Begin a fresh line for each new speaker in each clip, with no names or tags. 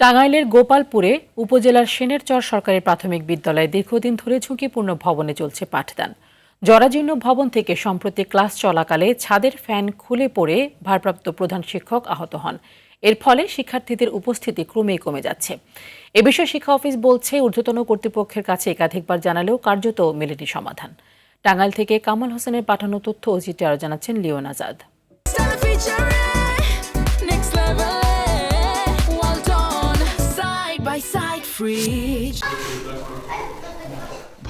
টাঙ্গাইলের গোপালপুরে উপজেলার সেনেরচর সরকারি প্রাথমিক বিদ্যালয়ে দীর্ঘদিন ধরে ঝুঁকিপূর্ণ ভবনে চলছে পাঠদান। জরাজীর্ণ ভবন থেকে সম্প্রতি ক্লাস চলাকালে ছাদের ফ্যান খুলে পড়ে ভারপ্রাপ্ত প্রধান শিক্ষক আহত হন। এর ফলে শিক্ষার্থীদের উপস্থিতি ক্রমেই কমে যাচ্ছে। এ বিষয়ে শিক্ষা অফিস বলছে, ঊর্ধ্বতন কর্তৃপক্ষের কাছে একাধিকবার জানালেও কার্যত মেলেনি সমাধান। টাঙ্গাইল থেকে কামাল হোসেনের পাঠানো তথ্য ও চিত্রে আরও জানাচ্ছেন লিওন আজাদ।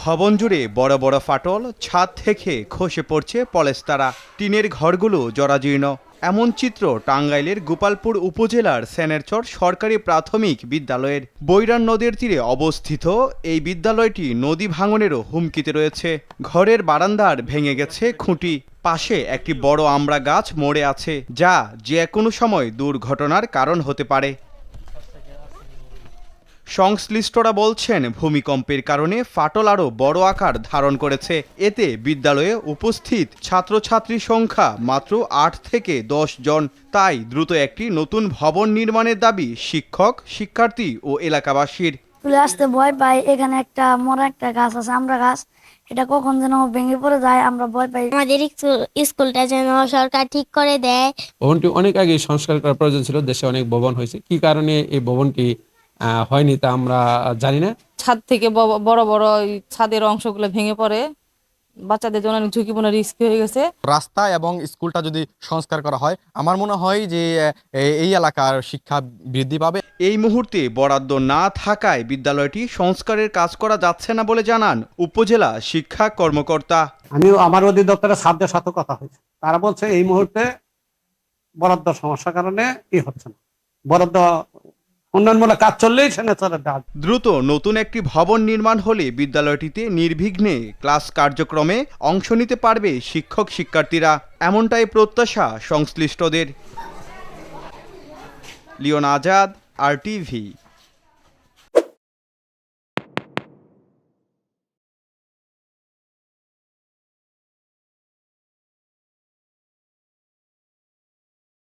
ভবন জুড়ে বড় বড় ফাটল, ছাদ থেকে খসে পড়ছে পলেস্তারা, টিনের ঘরগুলো জরাজীর্ণ। এমন চিত্র টাঙ্গাইলের গোপালপুর উপজেলার সেনেরচর সরকারি প্রাথমিক বিদ্যালয়ের। বৈরান নদীর তীরে অবস্থিত এই বিদ্যালয়টি নদী ভাঙনেরও হুমকিতে রয়েছে। ঘরের বারান্দার ভেঙে গেছে খুঁটি, পাশে একটি বড় আমড়া গাছ মরে আছে, যা যে কোনো সময় দুর্ঘটনার কারণ হতে পারে। সংশ্লিষ্টরা বলছেন, ভূমিকম্পের কারণে ফাটল আরও বড় আকার ধারণ করেছে। এতে বিদ্যালয়ে উপস্থিত ছাত্রছাত্রীর সংখ্যা মাত্র 8 থেকে 10 জন। তাই দ্রুত একটি নতুন ভবন নির্মাণের দাবি শিক্ষক, শিক্ষার্থী ও এলাকাবাসীর।
চলে আসতে ভয় পাই। এখানে একটা মরা একটা গাছ আছে, আমড়া গাছ, এটা কখন যেন ভেঙে পড়ে যায়, আমরা ভয় পাই।
আমাদের স্কুলটা যেন সরকার ঠিক করে দেয়।
ভবনটি অনেক আগে সংস্কার করার প্রয়োজন ছিল। দেশে অনেক ভবন হয়েছে, কি কারণে এই ভবনটি হয়নি তা আমরা জানি না।
ছাদ থেকে বড় বড় ছাদের অংশগুলো ভেঙে পড়ে, বাচ্চাদের জন্য অনেক ঝুঁকিপূর্ণ রিস্ক হয়ে গেছে।
রাস্তা এবং স্কুলটা যদি সংস্কার করা হয়, আমার মনে হয় যে এই এলাকার শিক্ষা বৃদ্ধি পাবে।
এই মুহূর্তে বরাদ্দ না থাকায় বিদ্যালয়টি সংস্কারের কাজ করা যাচ্ছে না বলে জানান উপজেলা শিক্ষা কর্মকর্তা।
আমার অধিদপ্তরের ছাত্রদের সাথে কথা হয়েছে, তারা বলছে এই মুহূর্তে বরাদ্দ সমস্যার কারণে হচ্ছে না। বরাদ্দ উন্নয়নমূলক কাজ চললেই
দ্রুত নতুন একটি ভবন নির্মাণ হলে বিদ্যালয়টিতে নির্বিঘ্নে ক্লাস কার্যক্রমে অংশ নিতে পারবে শিক্ষক শিক্ষার্থীরা, এমনটাই প্রত্যাশা সংশ্লিষ্টদের। লিওন আজাদ, RTV।